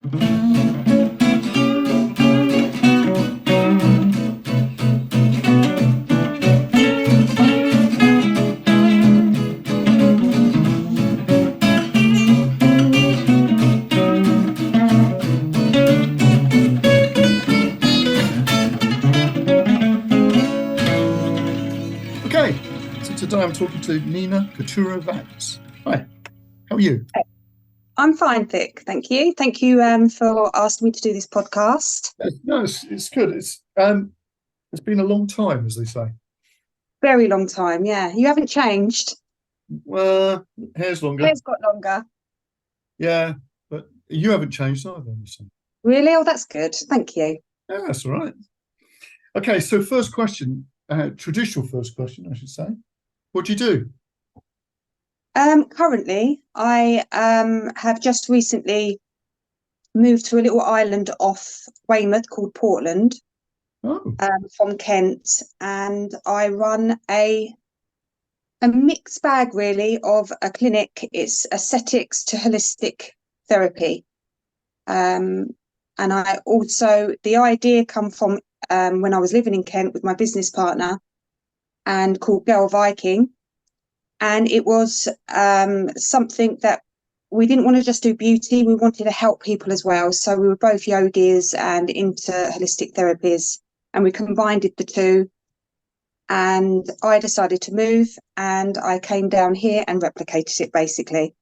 Okay, so today I'm talking to Nina Keturah Vance. Hi, how are you? I'm fine, Vic. Thank you. Thank you for asking me to do this podcast. No, it's good. It's been a long time, as they say. Very long time, yeah. You haven't changed. Hair's longer. Hair's got longer. Yeah, but you haven't changed either. So. Really? Oh, that's good. Thank you. Yeah, that's all right. Okay, so first question, traditional first question, I should say. What do you do? Currently, I have just recently moved to a little island off Weymouth called Portland, Oh, from Kent, and I run a mixed bag really of a clinic. It's aesthetics to holistic therapy. And I also, the idea come from when I was living in Kent with my business partner and called Girl Viking. And it was something that we didn't want to just do beauty, we wanted to help people as well. So we were both yogis and into holistic therapies, and we combined the two. And I decided to move, and I came down here and replicated it basically.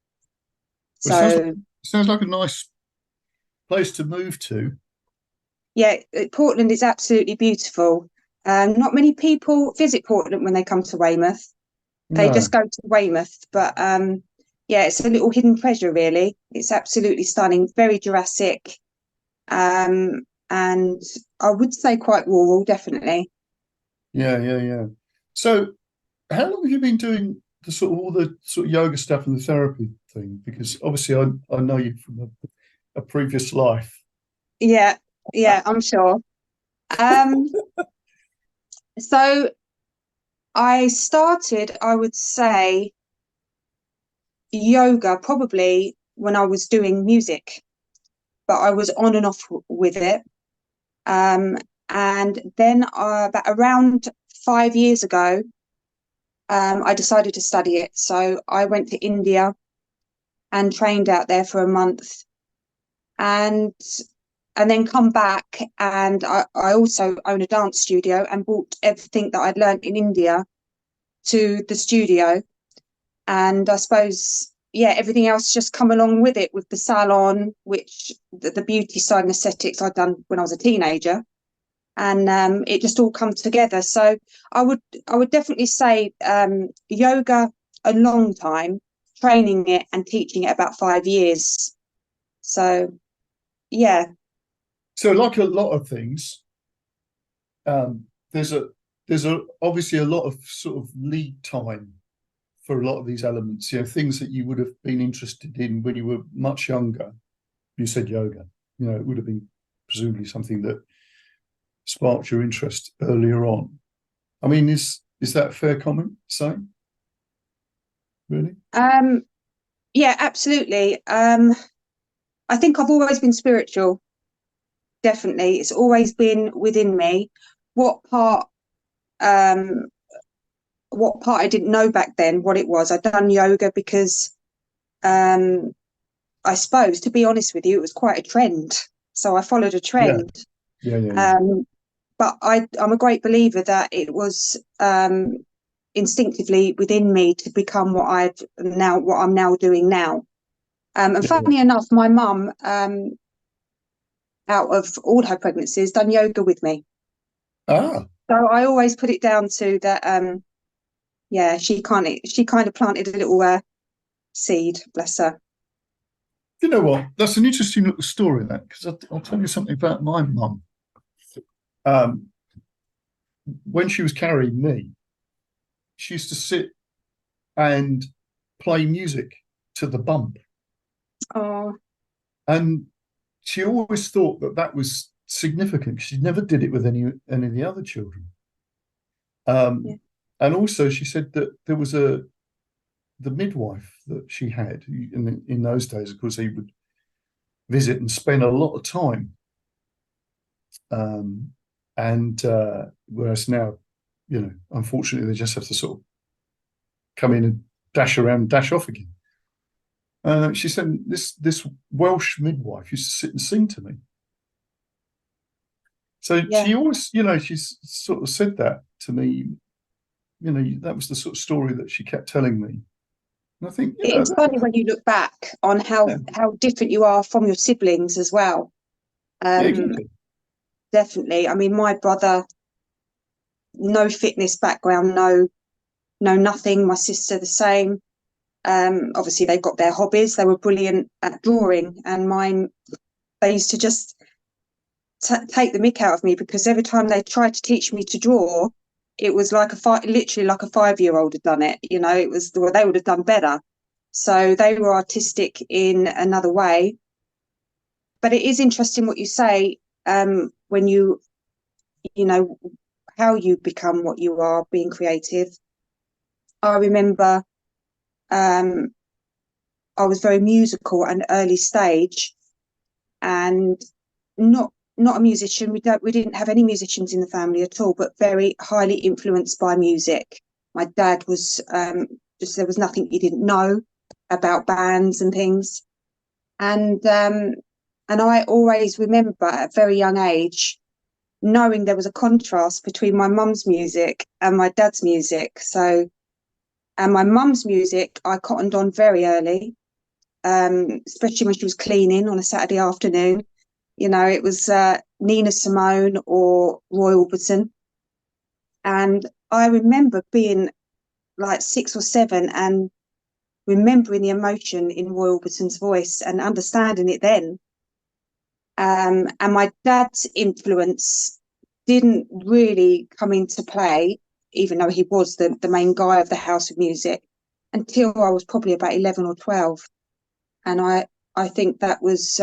well, So sounds like a nice place to move to. yeah, Portland is absolutely beautiful. Not many people visit Portland when they come to Weymouth. They No, just go to Weymouth, but yeah, it's a little hidden treasure, really. It's absolutely stunning, very Jurassic, and I would say quite rural, definitely. yeah. So, how long have you been doing all the sort of yoga stuff and the therapy thing? Because obviously, I know you from a previous life. Yeah, yeah, I'm sure. Um, so I started, I would say, yoga probably when I was doing music, but I was on and off with it. Um, and then about around 5 years ago, I decided to study it. So I went to India and trained out there for a month, and then come back. And I also own a dance studio and brought everything that I'd learned in India to the studio. And I suppose, yeah, everything else just come along with it, with the salon, which the beauty side and aesthetics I'd done when I was a teenager. And it just all comes together. So I would definitely say yoga a long time, training it and teaching it about 5 years. So yeah. So, like a lot of things, um, there's a obviously a lot of sort of lead time for a lot of these elements. You know, things that you would have been interested in when you were much younger. You said yoga. You know, it would have been presumably something that sparked your interest earlier on. I mean, is that a fair comment to say? Really? um yeah, absolutely. I think I've always been spiritual. Definitely, it's always been within me. what part um what part I didn't know back then what it was. I'd done yoga because um I suppose, to be honest with you, it was quite a trend. So I followed a Yeah, trend. yeah. Um, but I'm a great believer that it was instinctively within me to become what I'm now doing now. And Yeah. funny enough, my mum, out of all her pregnancies, done yoga with me. Ah, So I always put it down to that. Yeah, she kind of planted a little seed. Bless her. you know what? That's an interesting little story, that, because I'll tell you something about my mum. Um, when she was carrying me, she used to sit and play music to the bump. Oh, And she always thought that that was significant because she never did it with any of the other children. yeah. And also, she said that there was the midwife that she had in those days. Of course, he would visit and spend a lot of time. And whereas now, unfortunately, they just have to sort of come in and dash around, dash off again. She said this Welsh midwife used to sit and sing to me. So Yeah. she always, she's sort of said that to me. That was the sort of story that she kept telling me. And I think, It's funny when you look back on how different you are from your siblings as well. yeah, exactly. Definitely. I mean, my brother, no fitness background, no nothing. My sister, the same. Obviously, they got their hobbies. They were brilliant at drawing, and mine, they used to just take the mick out of me because every time they tried to teach me to draw, it was like literally like a 5-year-old had done it. It was, well, they would have done better. So they were artistic in another way. But it is interesting what you say, when you know, how you become what you are, being creative. I remember I was very musical at an early stage, and not a musician. We didn't have any musicians in the family at all, but very highly influenced by music. My dad was just, there was nothing he didn't know about bands and things. And I always remember at a very young age knowing there was a contrast between my mum's music and my dad's music. So, and my mum's music I cottoned on very early, especially when she was cleaning on a Saturday afternoon. It was Nina Simone or Roy Orbison. And I remember being like 6 or 7 and remembering the emotion in Roy Orbison's voice and understanding it then. And my dad's influence didn't really come into play, even though he was the main guy of the house of music, until I was probably about 11 or 12. And I think that was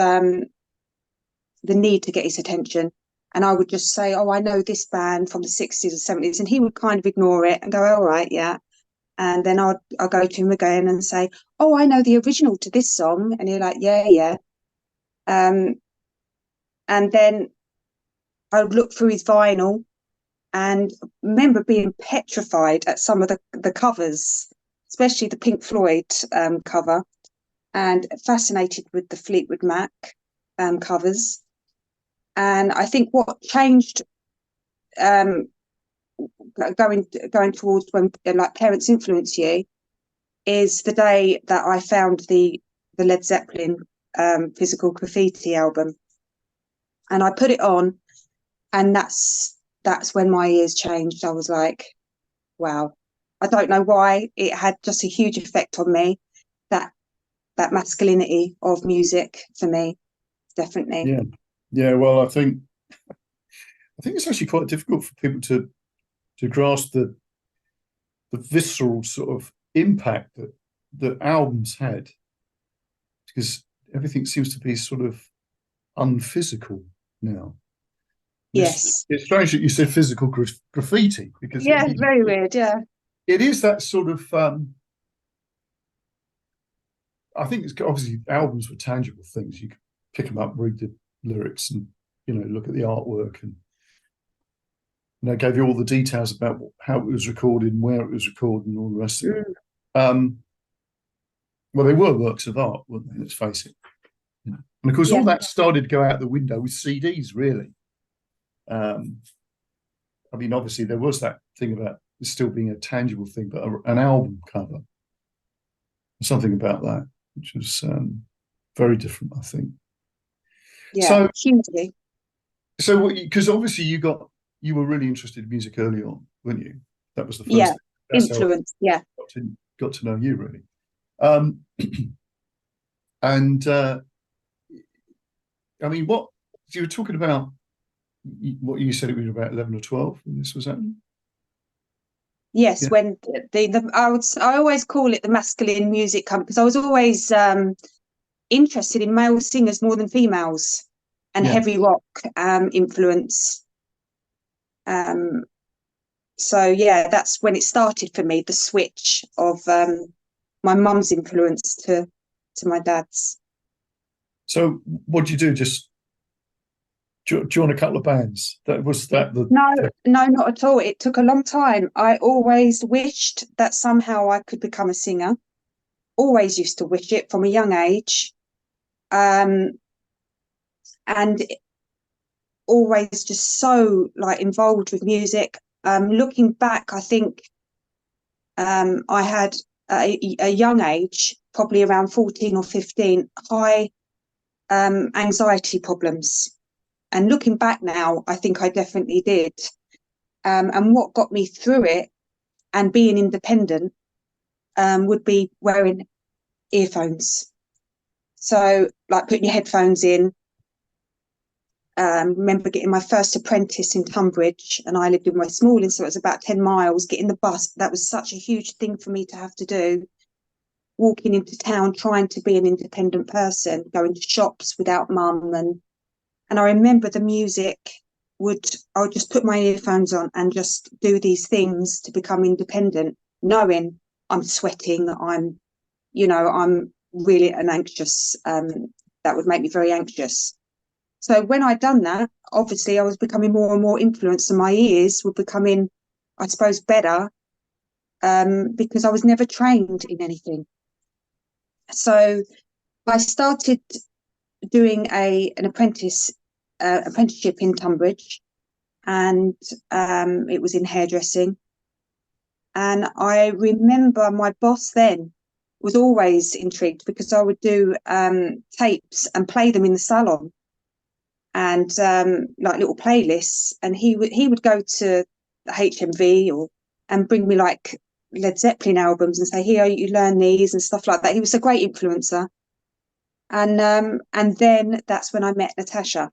the need to get his attention. And I would just say, oh, I know this band from the 60s or 70s. And he would kind of ignore it and go, all right, yeah. And then I'll go to him again and say, oh, I know the original to this song. And he'll like, yeah, yeah. And then I would look through his vinyl and remember being petrified at some of the covers, especially the Pink Floyd cover, and fascinated with the Fleetwood Mac covers. And I think what changed, going towards when like parents influence you, is the day that I found the Led Zeppelin Physical Graffiti album, and I put it on, and that's when my ears changed. I was like, wow. I don't know why, it had just a huge effect on me, that masculinity of music for me, definitely. Yeah. Well, I think it's actually quite difficult for people to grasp the visceral sort of impact that albums had, because everything seems to be sort of unphysical now. Yes. It's strange that you said physical graffiti, because Yeah, very weird. Yeah. it is that sort of. I think it's obviously albums were tangible things. You could pick them up, read the lyrics, and look at the artwork, and gave you all the details about how it was recorded and where it was recorded and all the rest of it. Well, they were works of art, weren't they? Let's face it. And of course, all that started to go out the window with CDs, really. I mean, obviously, there was that thing about it still being a tangible thing, but an album cover, something about that, which was very different, I think. Yeah, so hugely. So, because obviously you were really interested in music early on, weren't you? That was the first thing. That's influence. How I got to know you, really. And I mean, what you were talking about, what you said it was about 11 or 12 when this was happening? Yes, yeah. When I always call it the masculine music company, because I was always interested in male singers more than females, and heavy rock influence. So yeah, that's when it started for me, the switch of my mum's influence to my dad's. So what do you do? Just join a couple of bands? That was that the No, no, not at all. It took a long time. I always wished that somehow I could become a singer. Always used to wish it from a young age. Um, and always just so like involved with music. Looking back, I think I had a young age, probably around 14 or 15, high anxiety problems. And looking back now, I think I definitely did. And what got me through it and being independent would be wearing earphones. So, like putting your headphones in. Remember getting my first apprentice in Tunbridge, and I lived in West Malling, so it was about 10 miles. Getting the bus, that was such a huge thing for me to have to do. Walking into town, trying to be an independent person, going to shops without mum, and I remember the music I would just put my earphones on and just do these things to become independent, knowing I'm sweating, I'm really an anxious, that would make me very anxious. So when I'd done that, obviously I was becoming more and more influenced, and my ears were becoming, I suppose, better, because I was never trained in anything. So I started doing an apprenticeship in Tunbridge, and it was in hairdressing. And I remember my boss then was always intrigued because I would do tapes and play them in the salon, and like little playlists. And he would go to the HMV and bring me like Led Zeppelin albums and say, "Here, you learn these," and stuff like that. He was a great influencer. And then that's when I met Natasha.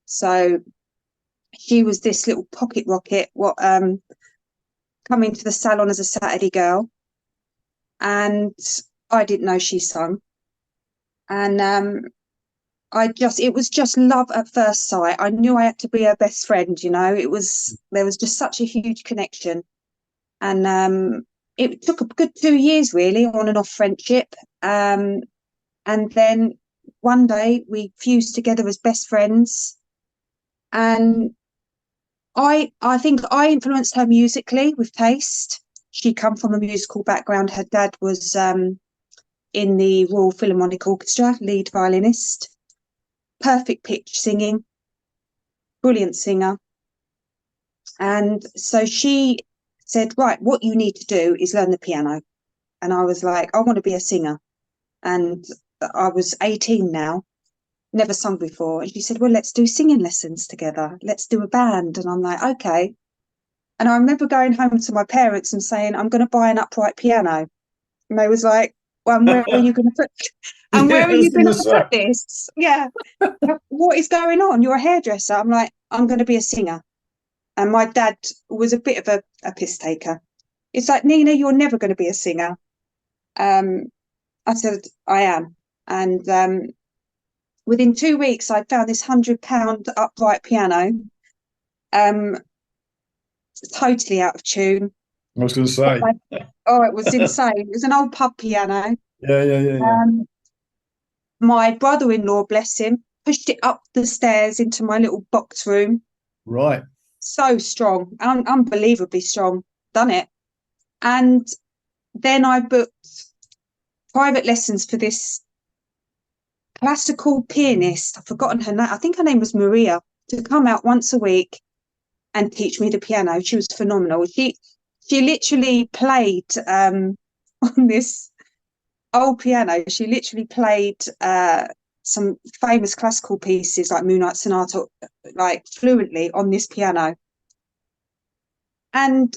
So she was this little pocket rocket, coming to the salon as a Saturday girl, and I didn't know she sung. And it was just love at first sight. I knew I had to be her best friend, there was just such a huge connection. And it took a good 2 years really, on and off friendship. And then one day we fused together as best friends. And I think I influenced her musically with taste. She come from a musical background. Her dad was in the Royal Philharmonic Orchestra, lead violinist, perfect pitch singing, brilliant singer. And so she said, "Right, what you need to do is learn the piano." And I was like, "I want to be a singer." And I was 18 now, never sung before. And she said, "Well, let's do singing lessons together. Let's do a band." And I'm like, "Okay." And I remember going home to my parents and saying, "I'm going to buy an upright piano." And they was like, "Well, and where are you going to put and Yeah, where are I was you going gonna to say. put this? Yeah. What is going on? You're a hairdresser." I'm like, "I'm going to be a singer." And my dad was a bit of a piss taker. It's like, "Nina, you're never going to be a singer." I said, "I am." And within 2 weeks, I found this £100 upright piano, um, totally out of tune. I was going to say. Oh, it was insane. It was an old pub piano. Yeah. Um, my brother-in-law, bless him, pushed it up the stairs into my little box room. Right. So strong, unbelievably strong. Done it. And then I booked private lessons for this classical pianist. I've forgotten her name. I think her name was Maria, to come out once a week and teach me the piano. She was phenomenal. She literally played on this old piano. She literally played some famous classical pieces like Moonlight Sonata, like fluently on this piano. And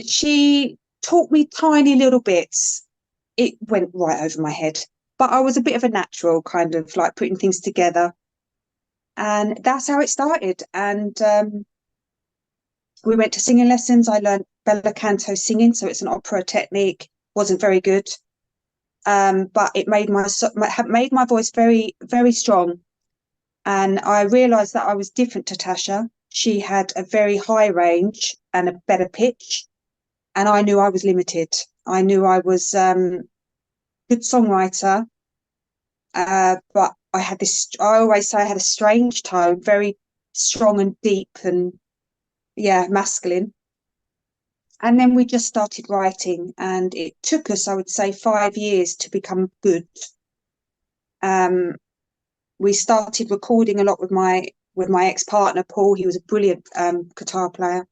she taught me tiny little bits. It went right over my head, but I was a bit of a natural, kind of like putting things together. And that's how it started. And we went to singing lessons. I learned bella canto singing, so it's an opera technique. Wasn't very good, but it made my voice very, very strong. And I realised that I was different to Tasha. She had a very high range and a better pitch, and I knew I was limited. I knew I was good songwriter, but I always say I had a strange tone, very strong and deep and yeah, masculine. And then we just started writing, and it took us, I would say, 5 years to become good. Um, we started recording a lot with my ex-partner Paul. He was a brilliant guitar player,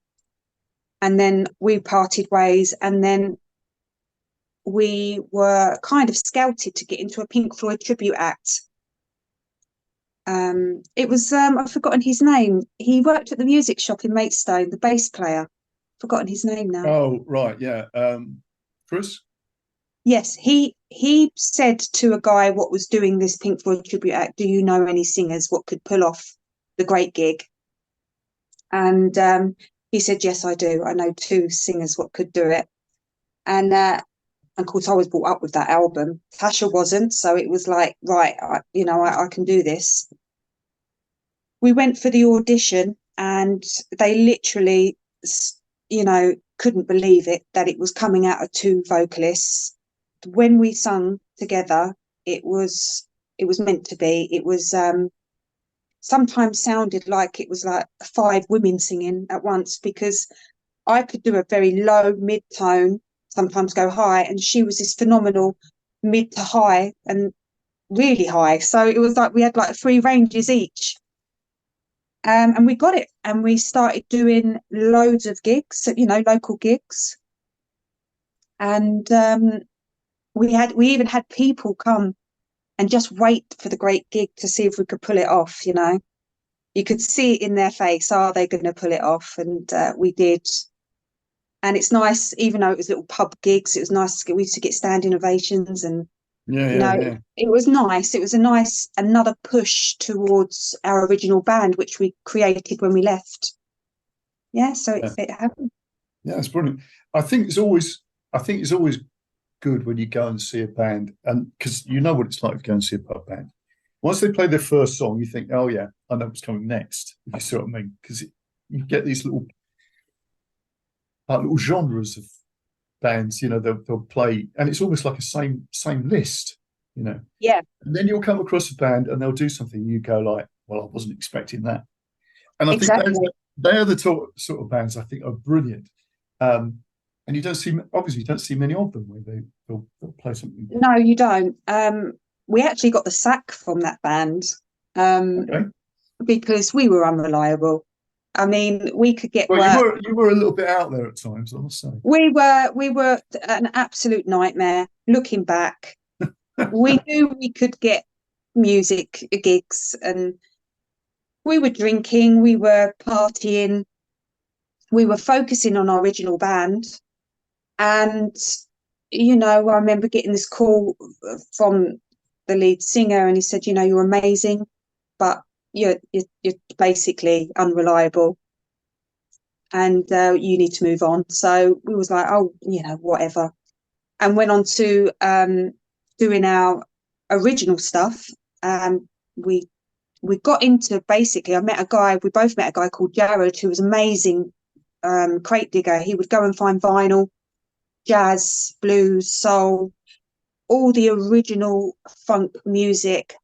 and then we parted ways, and then we were kind of scouted to get into a Pink Floyd tribute act. It was I've forgotten his name. He worked at the music shop in Maidstone, the bass player. Forgotten his name now. Oh, right, yeah. Chris? Yes, he said to a guy what was doing this Pink Floyd tribute act, "Do you know any singers what could pull off the great gig?" And he said, "Yes, I do. I know two singers what could do it." And of course, I was brought up with that album. Tasha wasn't, so it was like, right, I can do this. We went for the audition, and they literally, couldn't believe it that it was coming out of two vocalists. When we sung together, it was meant to be. It was sometimes sounded like it was like five women singing at once, because I could do a very low mid tone, sometimes go high, and she was this phenomenal mid to high and really high. So it was like we had like three ranges each. And we got it, and we started doing loads of gigs, local gigs. And we even had people come and just wait for the great gig to see if we could pull it off. You could see it in their face, are they going to pull it off? And we did. And it's nice, even though it was little pub gigs, it was nice we used to get standing ovations, and Yeah. it was nice. It was another push towards our original band, which we created when we left. Yeah, so Yeah. it happened. Yeah, it's brilliant. I think it's always good when you go and see a band, and because you know what it's like to go and see a pub band. Once they play their first song, you think, "Oh yeah, I know what's coming next." If you see what I mean? Because you get these little genres of bands. They'll play, and it's almost like a same list. Yeah, And then you'll come across a band, and they'll do something. You go like, "Well, I wasn't expecting that." And I think exactly. they are the sort of bands I think are brilliant. And you don't see many of them where they'll play something. No, you don't. We actually got the sack from that band, um, Okay. because we were unreliable. I mean, we could get Well, work. you were a little bit out there at times, I must say. We were an absolute nightmare. Looking back, we knew we could get music gigs, and we were drinking, we were partying, we were focusing on our original band. And I remember getting this call from the lead singer, and he said, "You're amazing, but you're basically unreliable, and you need to move on." So we was like, "Oh, whatever," and went on to doing our original stuff. We we got into, basically, we both met a guy called Jared, who was amazing, crate digger. He would go and find vinyl, jazz, blues, soul, all the original funk music,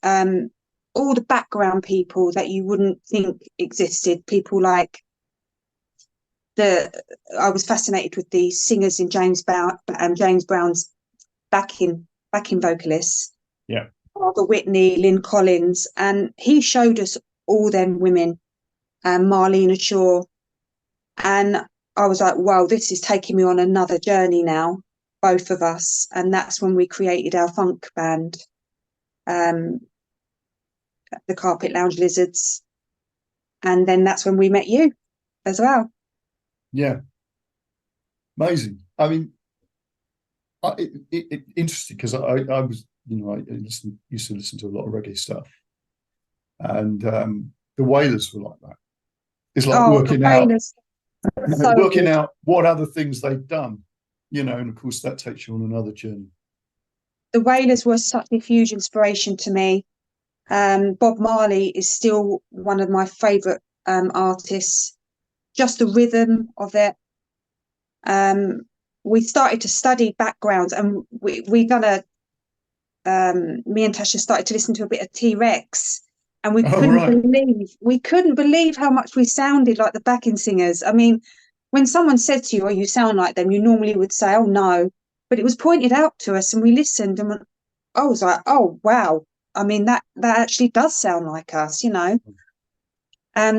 um, all the background people that you wouldn't think existed. People like I was fascinated with the singers in James Brown's backing vocalists, Yeah. Barbara Whitney, Lynn Collins, and he showed us all them women, Marlena Shaw, and I was like, wow, this is taking me on another journey now, both of us. And that's when we created our funk band, um, the Carpet Lounge Lizards. And then that's when we met you as well. Yeah. Amazing. I mean, interesting because I was, used to listen to a lot of reggae stuff, and the Wailers were like that. It's like Oh, the Wailers, so working good. out what other things they've done, and of course that takes you on another journey. The Wailers were such a huge inspiration to me. Bob Marley is still one of my favourite artists. Just the rhythm of it. We started to study backgrounds, and we done me and Tasha started to listen to a bit of T-Rex, and we Oh, couldn't right. believe how much we sounded like the backing singers. I mean, when someone said to you, "Oh, you sound like them," you normally would say, "Oh no," but it was pointed out to us, and we listened, and I was like, "Oh wow." I mean, that actually does sound like us, you know.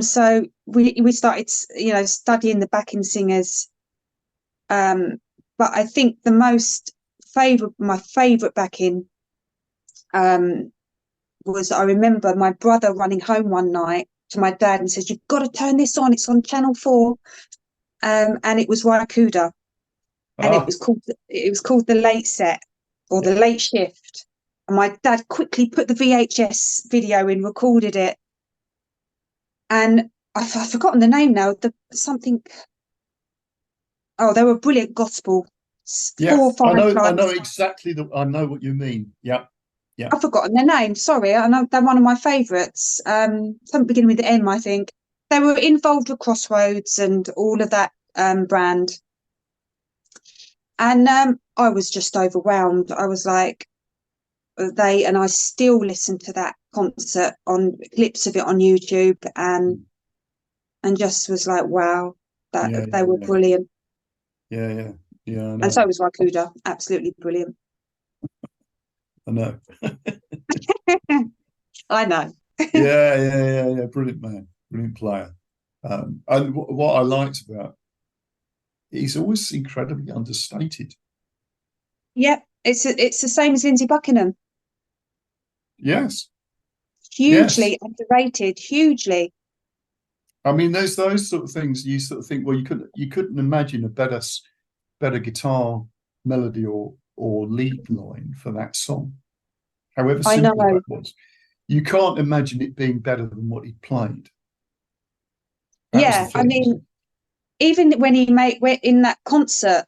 So we started, you know, studying the backing singers. But I think my favorite backing um was, I remember my brother running home one night to my dad and says, "You've got to turn this on. It's on Channel 4." And it was Rykuda, and Ah, it was called The Late Set, or The Late Shift. And my dad quickly put the VHS video in, recorded it, and I've forgotten the name now. The something. Oh, they were brilliant gospel. yeah. Four or five I know times. exactly I know what you mean. Yeah, yeah, I've forgotten their name. Sorry, I know they're one of my favourites. Something beginning with the M, I think. They were involved with Crossroads and all of that brand. And I was just overwhelmed. I was like, and I still listen to that concert, on clips of it on YouTube, and just was like, wow, that yeah, they yeah, were yeah, brilliant. yeah, yeah, yeah. I And so know, was Wakuda, absolutely brilliant. I know. I know. Yeah, yeah, yeah, yeah. Brilliant man, brilliant player. And what I liked about, he's always incredibly understated. Yep, it's the same as Lindsey Buckingham. Yes, yes. Hugely underrated, hugely. I mean, there's those sort of things you sort of think, well, you couldn't imagine a better guitar melody or lead line for that song, however I simple know. that was. You can't imagine it being better than what he played. That was the Yeah, I thing, wasn't mean, it? even in that concert,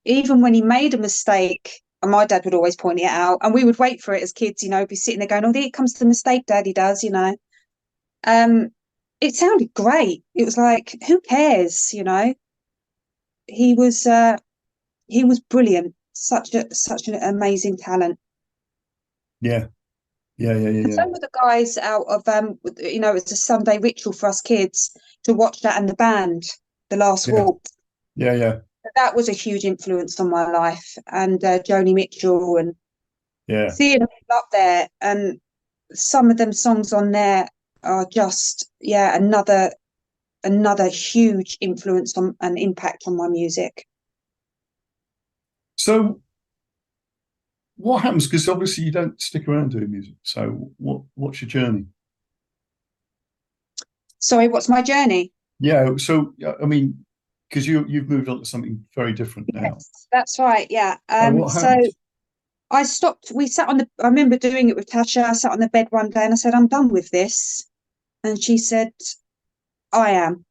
even when he made a mistake, and my dad would always point it out, and we would wait for it as kids, you know, be sitting there going, "Oh, here comes the mistake, Daddy does," you know. Um, it sounded great. It was like, who cares, you know? He was uh, he was brilliant. Such an amazing talent. Yeah, yeah, yeah, And yeah, so were the guys out of you know, it's a Sunday ritual for us kids to watch that, and the band, The Last yeah, Walk. yeah, yeah, That was a huge influence on my life, and Joni Mitchell, and yeah. seeing them up there, and some of them songs on there are just, yeah, another huge influence on and impact on my music. So what happens? Because obviously you don't stick around doing music. So what's your journey? Sorry, what's my journey? Yeah. So I mean, because you've moved on to something very different now. Yes, that's right. Yeah. So what So happened? I stopped. I remember doing it with Tasha. I sat on the bed one day and I said, "I'm done with this." And she said, "I am."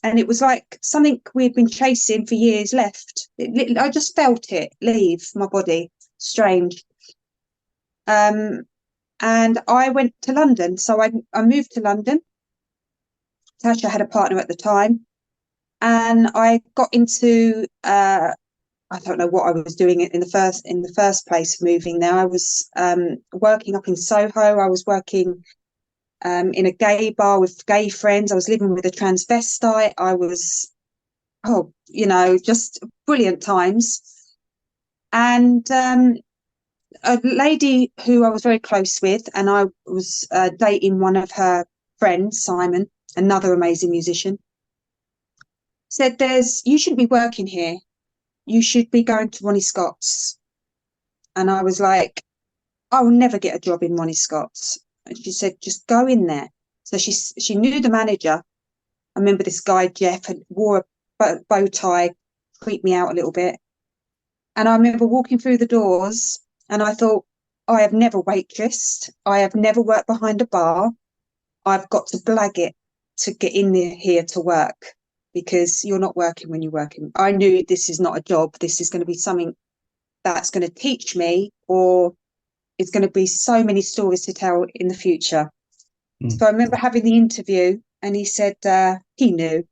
And it was like something we'd been chasing for years left. I just felt it leave my body. Strange. Um, and I went to London. So I moved to London. Tasha had a partner at the time, and I got into I don't know what I was doing in the first place moving there. I was working up in Soho. I was working in a gay bar with gay friends. I was living with a transvestite. I was, oh, you know, just brilliant times. And a lady who I was very close with, and I was dating one of her friends, Simon, another amazing musician, said, you shouldn't be working here. You should be going to Ronnie Scott's. And I was like, I will never get a job in Ronnie Scott's. And she said, just go in there. So she knew the manager. I remember this guy, Jeff, had wore a bow tie, creeped me out a little bit. And I remember walking through the doors, and I thought, I have never waitressed. I have never worked behind a bar. I've got to blag it to get in here to work, because you're not working when you're working. I knew this is not a job. This is going to be something that's going to teach me, or it's going to be so many stories to tell in the future. Mm. So I remember having the interview, and he said he knew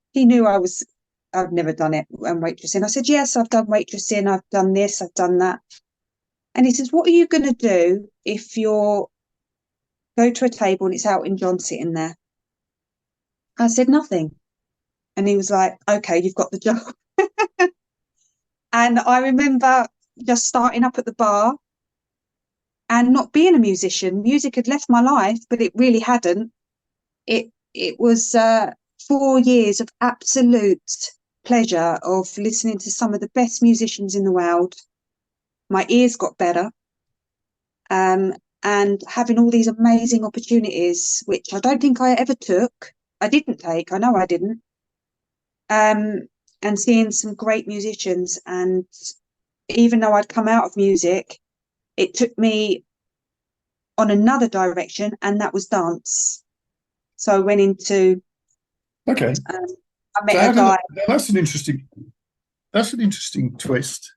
I've never done it and waitressing. I said, yes, I've done waitressing. I've done this, I've done that. And he says, what are you going to do if you're go to a table and it's Elton John sitting there? I said, nothing. And he was like, okay, you've got the job. And I remember just starting up at the bar and not being a musician. Music had left my life, but it really hadn't. It was 4 years of absolute pleasure of listening to some of the best musicians in the world. My ears got better, and having all these amazing opportunities, which I don't think I ever took. I didn't take. I know I didn't. And seeing some great musicians, and even though I'd come out of music, it took me on another direction, and that was dance. So I went into, Okay. I met a guy. That's an interesting twist.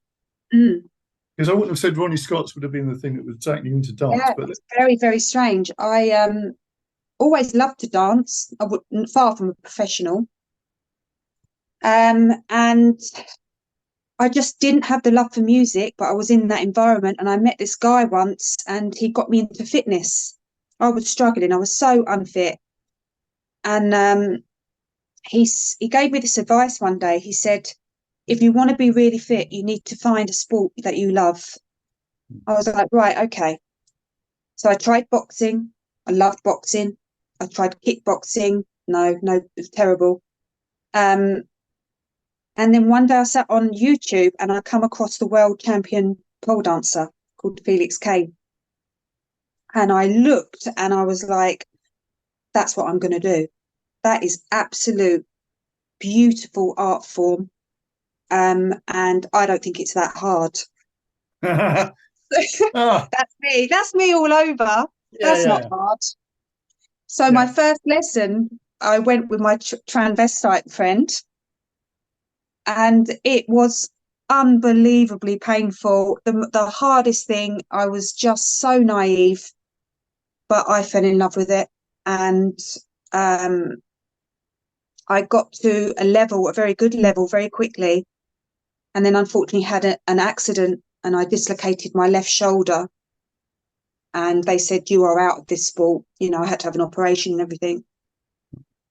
Mm. Because I wouldn't have said Ronnie Scotts would have been the thing that would have taken you into dance. Yeah, But it's very, very strange. I always loved to dance. I would far from a professional. And I just didn't have the love for music, but I was in that environment, and I met this guy once, and he got me into fitness. I was struggling. I was so unfit. And he gave me this advice one day. He said, if you want to be really fit, you need to find a sport that you love. I was like, right, okay. So I tried boxing. I loved boxing. I tried kickboxing. No, it was terrible. And then one day I sat on YouTube and I come across the world champion pole dancer called Felix Kane. And I looked and I was like, that's what I'm going to do. That is absolute beautiful art form. And I don't think it's that hard. ah, That's me all over. That's not hard. So my first lesson, I went with my transvestite friend, and it was unbelievably painful. The hardest thing, I was just so naive, but I fell in love with it. And I got to a very good level very quickly. And then unfortunately had an accident, and I dislocated my left shoulder. And they said, you are out of this sport. You know, I had to have an operation and everything.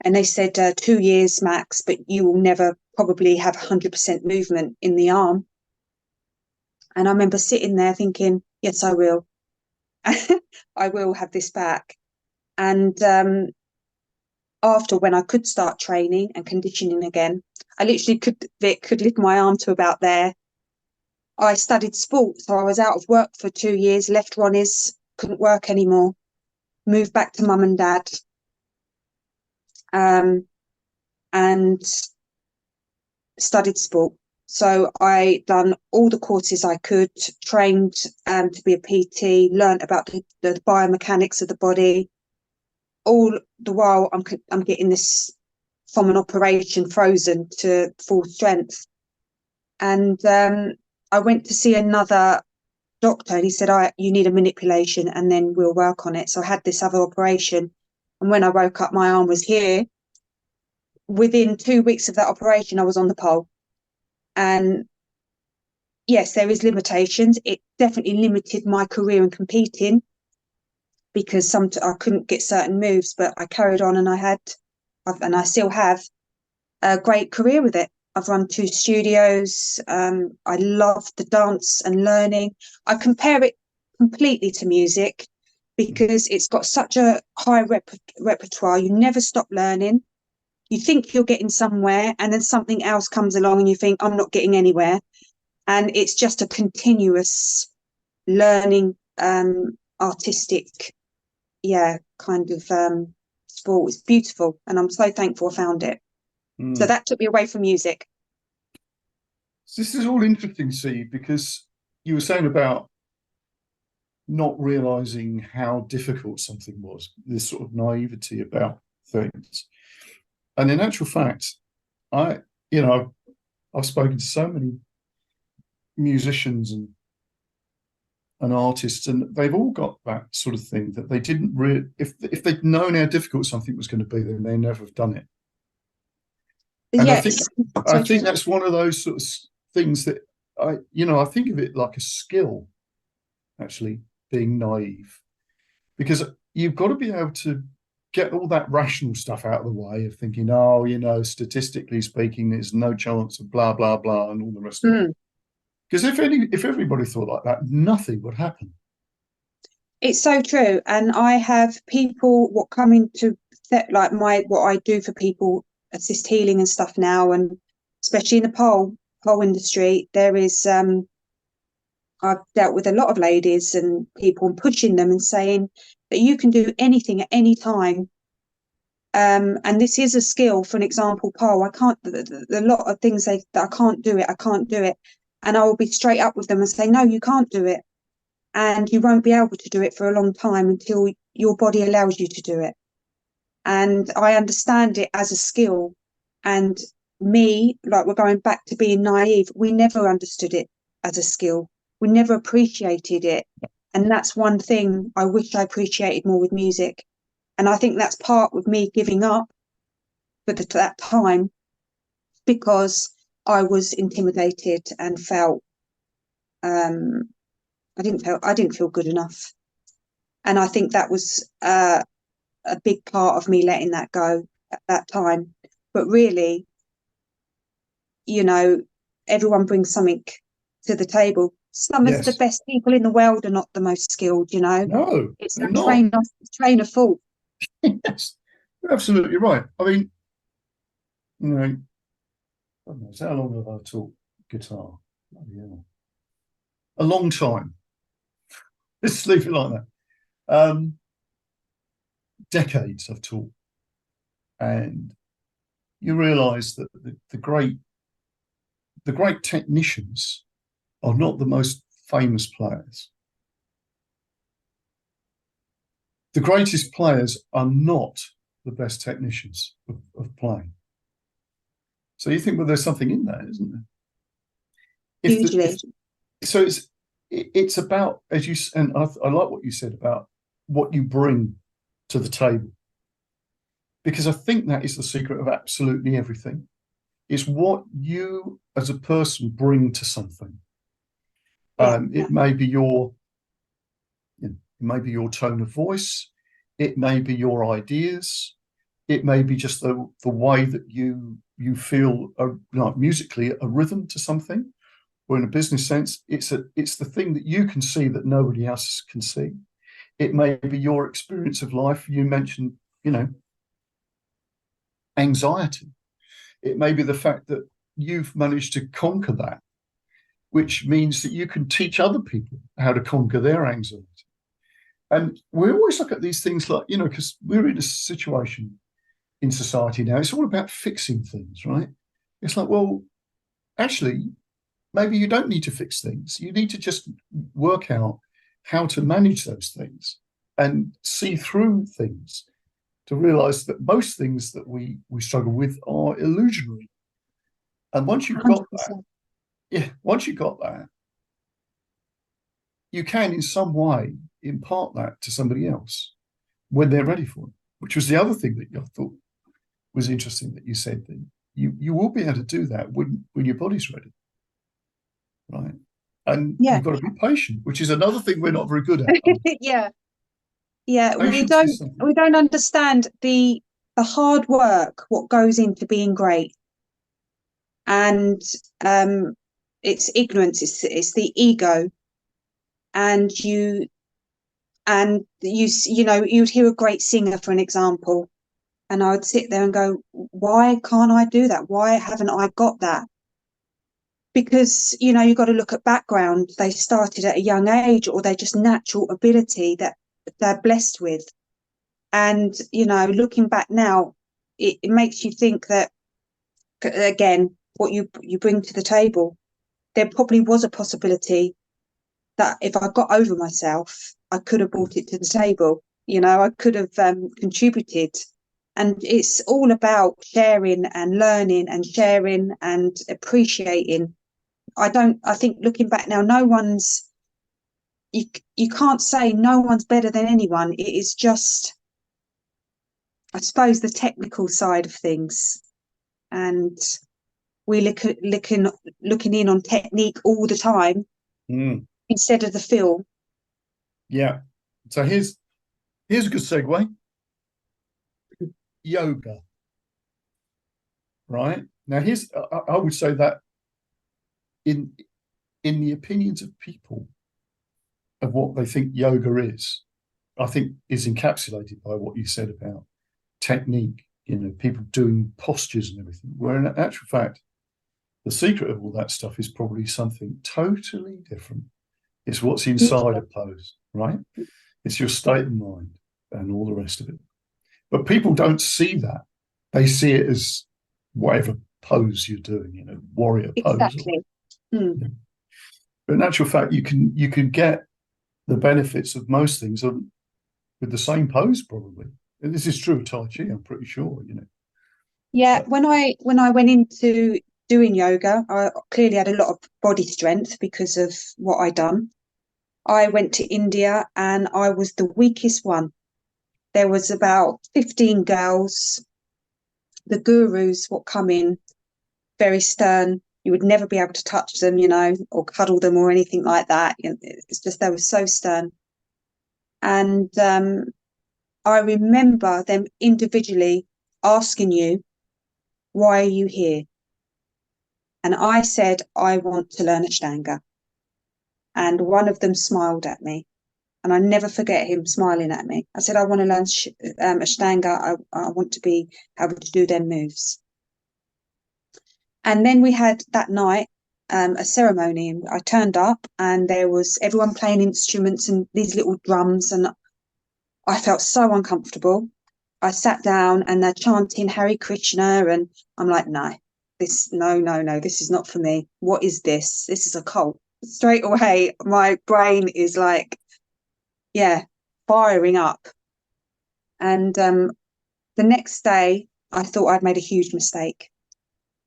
And they said 2 years max, but you will never probably have 100% movement in the arm. And I remember sitting there thinking, yes, I will. I will have this back. And after, when I could start training and conditioning again, I literally could lift my arm to about there. I studied sport, so I was out of work for 2 years, left Ronnie's, couldn't work anymore, moved back to mum and dad, and studied sport. So I done all the courses I could, trained to be a PT, learned about the biomechanics of the body. All the while I'm getting this from an operation frozen to full strength. And I went to see another doctor, and he said, you need a manipulation and then we'll work on it. So I had this other operation, and when I woke up, my arm was here. Within 2 weeks of that operation, I was on the pole. And yes, there is limitations. It definitely limited my career in competing, because I couldn't get certain moves, but I carried on, and I still have a great career with it. I've run 2 studios. I love the dance and learning. I compare it completely to music because it's got such a high repertoire. You never stop learning. You think you're getting somewhere, and then something else comes along and you think, I'm not getting anywhere. And it's just a continuous learning, artistic, kind of sport. It's beautiful, and I'm so thankful I found it. So that took me away from music. This is all interesting, see, because you were saying about not realizing how difficult something was, this sort of naivety about things. And in actual fact, I've spoken to so many musicians and artists, and they've all got that sort of thing that they didn't really, if they'd known how difficult something was going to be, then they never have done it. And Yes. I think that's one of those sort of things that I think of it like a skill. actually, being naive, because you've got to be able to get all that rational stuff out of the way of thinking, oh, statistically speaking, there's no chance of blah, blah, blah, and all the rest of it. Because if everybody thought like that, nothing would happen. It's so true. And I have people what come into like what I do for people, assist healing and stuff now, and especially in the pole industry, there is I've dealt with a lot of ladies and people and pushing them and saying that you can do anything at any time. And this is a skill. For an example, pole, I can't, a lot of things that I can't do it. And I will be straight up with them and say, no, you can't do it. And you won't be able to do it for a long time until your body allows you to do it. And I understand it as a skill. And me, like, we're going back to being naive, we never understood it as a skill. We never appreciated it. And that's one thing I wish I appreciated more with music. And I think that's part with me giving up for that time, because I was intimidated and felt I didn't feel good enough. And I think that was a big part of me letting that go at that time. But really, everyone brings something to the table. Some of the best people in the world are not the most skilled, No, it's they're a train of thought. Yes, you're absolutely right. I mean, I don't know, how long have I taught guitar? A long time. Let's leave it like that. Decades I've taught, and you realise that the great technicians are not the most famous players. The greatest players are not the best technicians of playing. So you think, well, there's something in that, isn't there? Hugely. So it's about, as you, and I like what you said about what you bring to the table, because I think that is the secret of absolutely everything. It's what you as a person bring to something. It may be your tone of voice, it may be your ideas, it may be just the way that you feel, like musically, a rhythm to something. Or in a business sense, it's the thing that you can see that nobody else can see. It may be your experience of life. You mentioned, anxiety. It may be the fact that you've managed to conquer that, which means that you can teach other people how to conquer their anxiety. And we always look at these things like, because we're in a situation in society now, it's all about fixing things, right? It's like, well, actually, maybe you don't need to fix things. You need to just work out how to manage those things and see through things to realize that most things that we struggle with are illusionary. And once you've got 100%. that, you can in some way impart that to somebody else when they're ready for it, which was the other thing that I thought was interesting that you said, that you will be able to do that when your body's ready. Right. And you've got to be patient, which is another thing we're not very good at. We don't understand the hard work, what goes into being great. And it's ignorance, it's the ego. And you'd hear a great singer, for an example, and I would sit there and go, why can't I do that? Why haven't I got that? Because, you've got to look at background. They started at a young age, or they're just natural ability that they're blessed with. And, looking back now, it makes you think that, again, what you bring to the table, there probably was a possibility that if I got over myself, I could have brought it to the table. I could have contributed. And it's all about sharing and learning and sharing and appreciating. I think looking back now, you can't say no one's better than anyone. It is just, I suppose, the technical side of things. And we looking in on technique all the time instead of the feel. Yeah. So here's a good segue. Yoga, right? Now here's I would say that in the opinions of people of what they think yoga is, I think is encapsulated by what you said about technique, people doing postures and everything. Where in actual fact, the secret of all that stuff is probably something totally different. It's what's inside a pose, right? It's your state of mind and all the rest of it. But people don't see that. They see it as whatever pose you're doing, warrior pose. Exactly. Mm. But in actual fact, you can get the benefits of most things with the same pose, probably. And this is true of Tai Chi, I'm pretty sure. Yeah, But when I went into doing yoga, I clearly had a lot of body strength because of what I'd done. I went to India and I was the weakest one. There was about 15 girls. The gurus would come in very stern. You would never be able to touch them, or cuddle them or anything like that. It's just they were so stern. And I remember them individually asking you, "Why are you here?" And I said, "I want to learn Ashtanga." And one of them smiled at me. And I never forget him smiling at me. I said, "I want to learn Ashtanga. I want to be able to do them moves." And then we had that night a ceremony. And I turned up and there was everyone playing instruments and these little drums. And I felt so uncomfortable. I sat down and they're chanting Hare Krishna. And I'm like, no, this is not for me. What is this? This is a cult. Straight away, my brain is like, yeah, firing up. And the next day, I thought I'd made a huge mistake.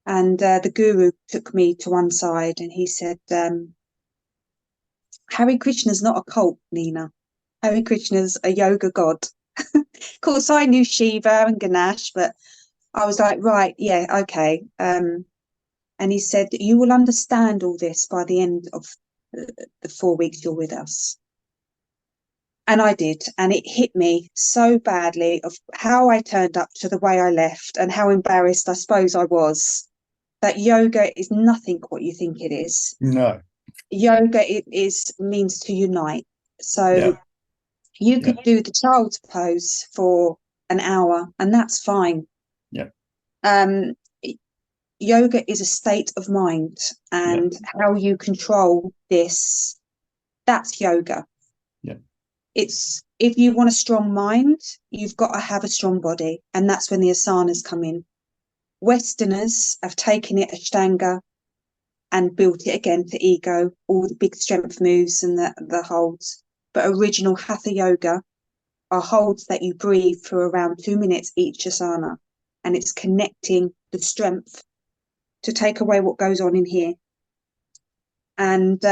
And the guru took me to one side and he said, Hare Krishna's not a cult, Nina. Hare Krishna's a yoga god. Of course, I knew Shiva and Ganesh, but I was like, right, yeah, okay. And he said, you will understand all this by the end of the 4 weeks you're with us. And I did. And it hit me so badly of how I turned up to the way I left and how embarrassed I suppose I was that yoga is nothing what you think it is. no, Yoga means to unite. So yeah, you yeah, could do the child's pose for an hour and that's fine. yeah, Um, yoga is a state of mind yeah, and how you control this, that's yoga. yeah, It's if you want a strong mind, you've got to have a strong body. And that's when the asanas come in. Westerners have taken it Ashtanga and built it again to ego, all the big strength moves and the holds. But original Hatha Yoga are holds that you breathe for around 2 minutes each asana. And it's connecting the strength to take away what goes on in here. And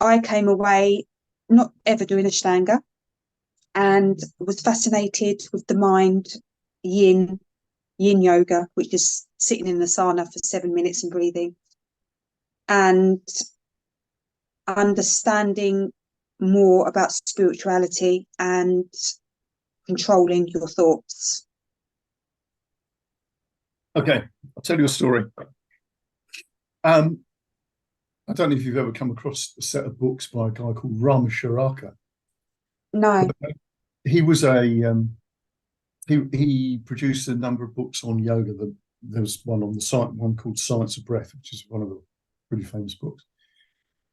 I came away not ever doing Ashtanga and was fascinated with the mind, yin yoga, which is sitting in the asana for 7 minutes and breathing. And understanding more about spirituality and controlling your thoughts. Okay, I'll tell you a story. I don't know if you've ever come across a set of books by a guy called Ram Sharaka. No. He was he produced a number of books on yoga. There was one on the site, one called Science of Breath, which is one of the pretty famous books.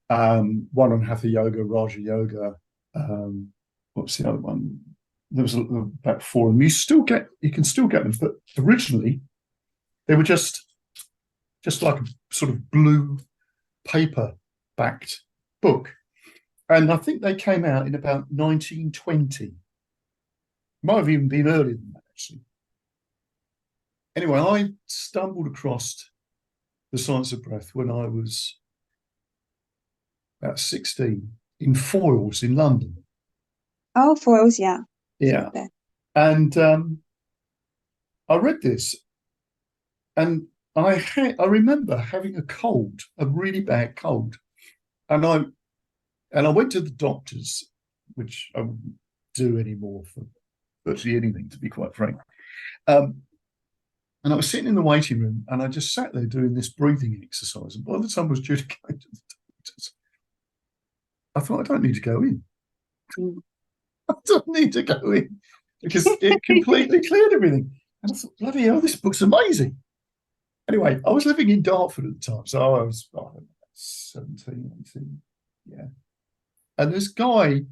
One on Hatha Yoga, Raja Yoga. What's the other one? There was about four of them. You can still get them, but originally they were just like a sort of blue paper backed book. And I think they came out in about 1920. Might have even been earlier than that, actually. Anyway, I stumbled across the Science of Breath when I was about 16 in Foyles in London. Oh, foils, yeah. Yeah. And I read this and I remember having a cold, a really bad cold. And I went to the doctors which I wouldn't do anymore for virtually anything, to be quite frank. And I was sitting in the waiting room, and I just sat there doing this breathing exercise. And by the time I was due to go to the doctors, I thought, I don't need to go in. I don't need to go in, because it completely cleared everything. And I thought, bloody hell, this book's amazing. Anyway, I was living in Dartford at the time, so I was 17, 18, yeah. And this guy,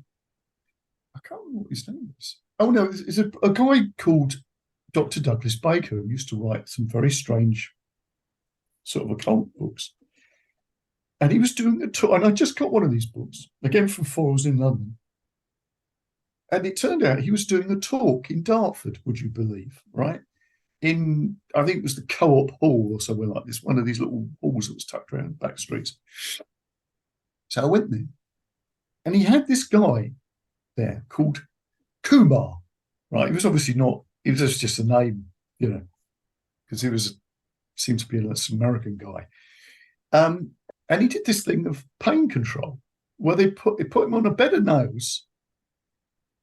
I can't remember what his name is. Oh no, it's a guy called Dr. Douglas Baker, who used to write some very strange sort of occult books. And he was doing a tour, and I just got one of these books, again from Foyles in London. And it turned out he was doing a talk in Dartford, would you believe, right? In, I think it was the Co-op Hall or somewhere like this, one of these little halls that was tucked around back streets. So I went there, and he had this guy there called Kumar, right? He was obviously not, it was just a name, because he seemed to be a American guy. And he did this thing of pain control, where they put him on a bed of nails.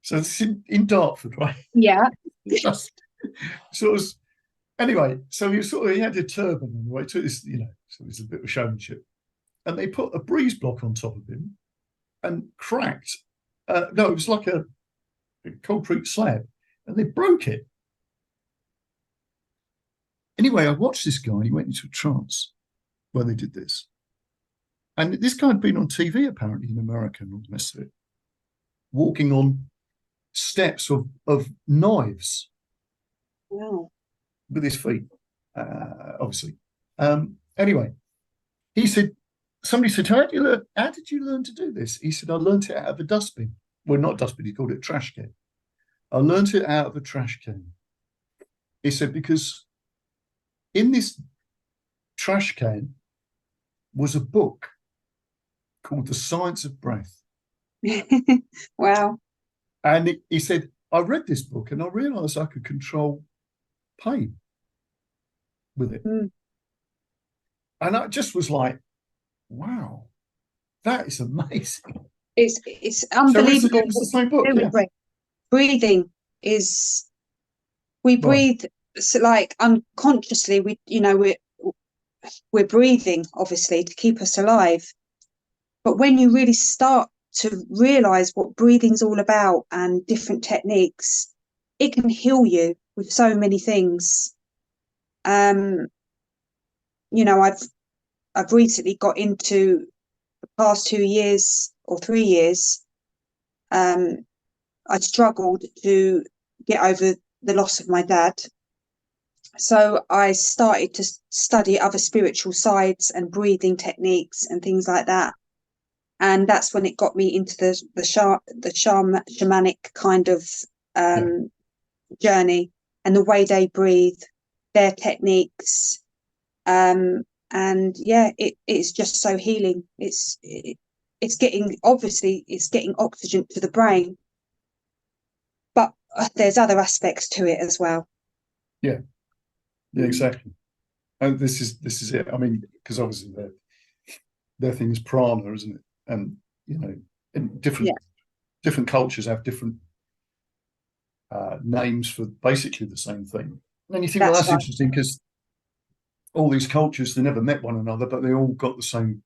So it's in Dartford, right? Yeah. Just sort of. Anyway, so he had a turban on the way to this, so it was a bit of showmanship. And they put a breeze block on top of him and cracked. No, it was like a concrete slab, and they broke it. Anyway, I watched this guy, and he went into a trance when they did this. And this guy had been on TV, apparently, in America and all the rest of it, walking on steps of knives. Wow. With his feet, obviously. Anyway, he said, somebody said, how did you learn to do this? He said, I learned it out of a dustbin. Well, not dustbin, he called it a trash can. I learned it out of a trash can. He said, because in this trash can was a book called The Science of Breath. Wow. And he said, I read this book and I realized I could control pain with it. And I just was like, wow, that is amazing. It's unbelievable. So it's the same book, yeah. Breathing is, we breathe, so like unconsciously, we're breathing, obviously, to keep us alive. But when you really start to realize what breathing's all about and different techniques, it can heal you with so many things. I've recently got into the past 2 years or 3 years. I struggled to get over the loss of my dad. So I started to study other spiritual sides and breathing techniques and things like that. And that's when it got me into the shamanic kind of journey, and the way they breathe, their techniques. And yeah, it's just so healing. It's getting oxygen to the brain, but there's other aspects to it as well. Yeah, exactly. And this is it. I mean, because obviously their thing is prana, isn't it? And and different cultures have different names for basically the same thing. And you think, that's interesting, because all these cultures, they never met one another, but they all got the same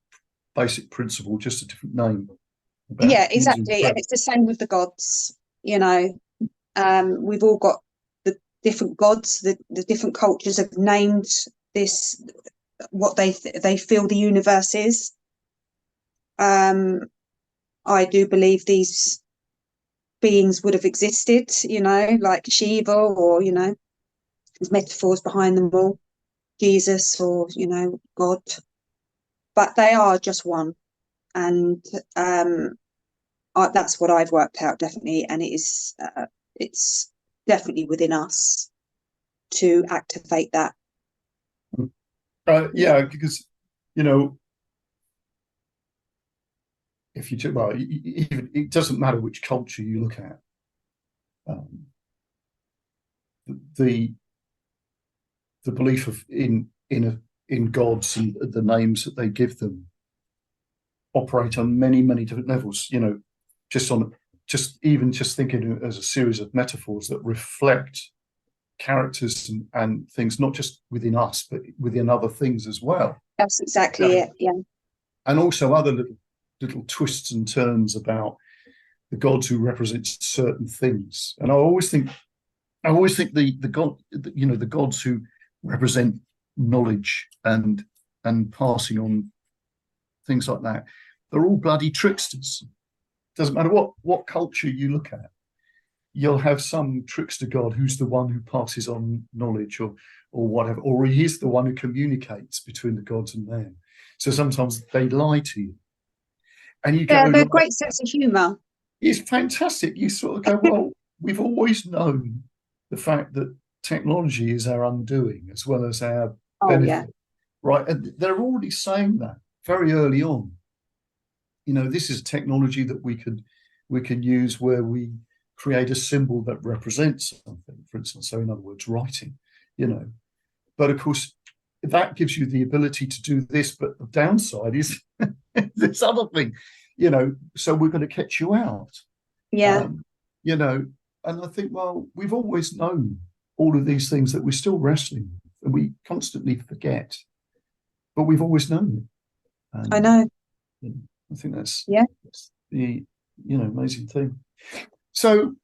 basic principle, just a different name. Yeah, exactly. And it's the same with the gods. We've all got the different gods. The different cultures have named this what they feel the universe is. I do believe these beings would have existed, like Shiva, or there's metaphors behind them all, Jesus, or God, but they are just one. And that's what I've worked out, definitely. And it's definitely within us to activate that. Yeah, because if you took, even it doesn't matter which culture you look at, the belief in gods and the names that they give them operate on many different levels. Just on just thinking as a series of metaphors that reflect characters and things, not just within us, but within other things as well. That's exactly it. Yeah. And also other little twists and turns about the gods who represent certain things. And I always think the gods who represent knowledge and passing on things like that, they're all bloody tricksters. Doesn't matter what culture you look at, you'll have some trickster god who's the one who passes on knowledge or whatever, or he is the one who communicates between the gods and man. So sometimes they lie to you, and you go, They're great sense of humour. It's fantastic. You sort of go, well, we've always known the fact that technology is our undoing as well as our benefit, right? And they're already saying that very early on. This is technology that we can use where we create a symbol that represents something, for instance. So in other words, writing, But of course, that gives you the ability to do this, but the downside is this other thing, so we're going to catch you out. Yeah. And I think, well, we've always known all of these things that we're still wrestling with, and we constantly forget, but we've always known it. I know. I think that's the amazing thing. So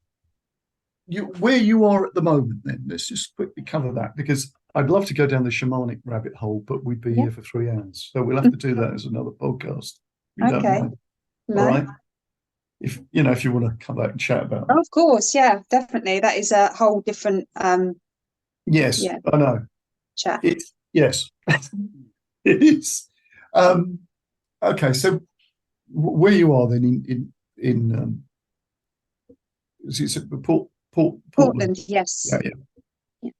where you are at the moment, then let's just quickly cover that, because I'd love to go down the shamanic rabbit hole, but we'd be here for 3 hours, so we'll have to do that as another podcast. Okay. All right. If you want to come back and chat about that. Of course, yeah, definitely. That is a whole different yes, yeah. I know. Chat. Yes, it is. Okay, so where you are then in is it Portland? Yes. Yeah.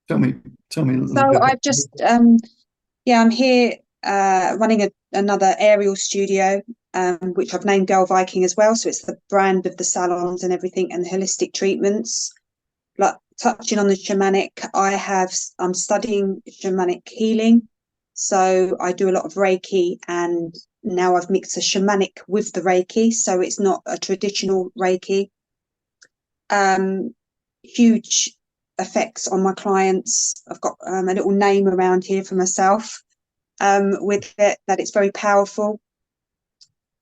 Tell me a little bit. So I've just I'm here running another aerial studio, which I've named Girl Viking as well. So it's the brand of the salons and everything, and the holistic treatments. Like touching on the shamanic, I'm studying shamanic healing. So I do a lot of Reiki, and now I've mixed the shamanic with the Reiki. So it's not a traditional Reiki. Huge effects on my clients. I've got a little name around here for myself with it, that it's very powerful.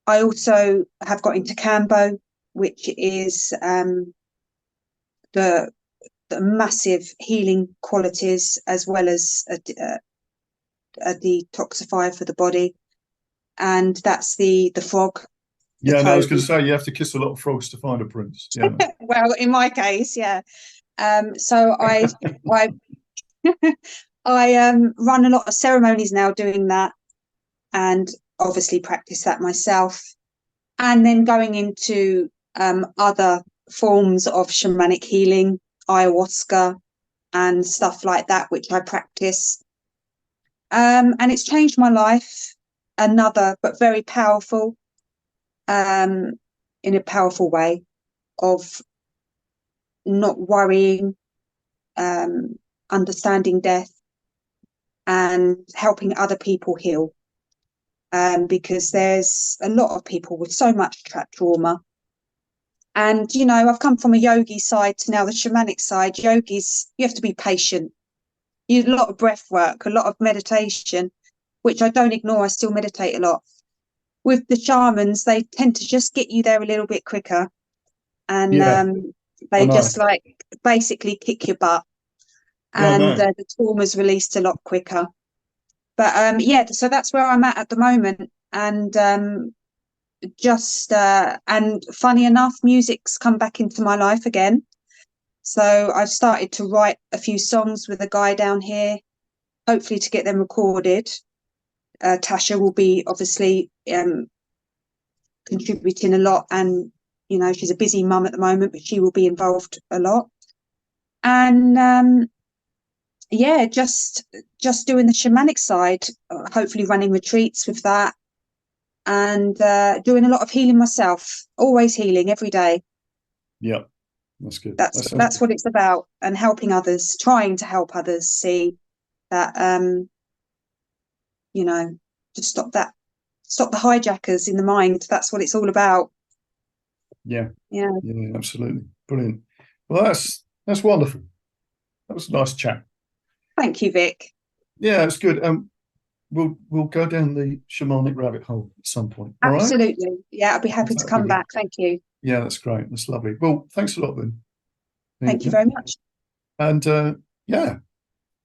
I also have got into Cambo, which is the massive healing qualities, as well as a detoxifier for the body, and that's the frog. Yeah, I was going to say you have to kiss a lot of frogs to find a prince. Yeah. Well, in my case, yeah. So I run a lot of ceremonies now doing that, and obviously practice that myself, and then going into other forms of shamanic healing, ayahuasca and stuff like that, which I practice, and it's changed my life. Another but very powerful, in a powerful way, of not worrying, understanding death, and helping other people heal, because there's a lot of people with so much trauma. And I've come from a yogi side to now the shamanic side. Yogis, you have to be patient. A lot of breath work, a lot of meditation, which I don't ignore. I still meditate a lot. With the shamans, they tend to just get you there a little bit quicker, and they just like basically kick your butt, and the trauma's released a lot quicker. But so that's where I'm at the moment, and and funny enough, music's come back into my life again. So I've started to write a few songs with a guy down here, hopefully to get them recorded. Tasha will be obviously contributing a lot, and she's a busy mum at the moment, but she will be involved a lot. And just doing the shamanic side, hopefully running retreats with that, and doing a lot of healing myself, always healing every day. Yeah, that's good. That's what it's about, and helping others, trying to help others see that to stop the hijackers in the mind. That's what it's all about. Yeah, Yeah. yeah, absolutely. Brilliant. Well, that's wonderful. That was a nice chat. Thank you, Vic. Yeah, it's good. We'll go down the shamanic rabbit hole at some point. All right? Absolutely. Yeah, I'll be happy Is to that come with you? back. Thank you. Yeah, that's great. That's lovely. Well, thanks a lot then. Thank you very much. And yeah,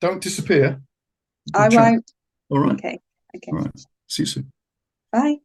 don't disappear. I Good chat. won't. All right. Okay. Okay. All right. See you soon. Bye.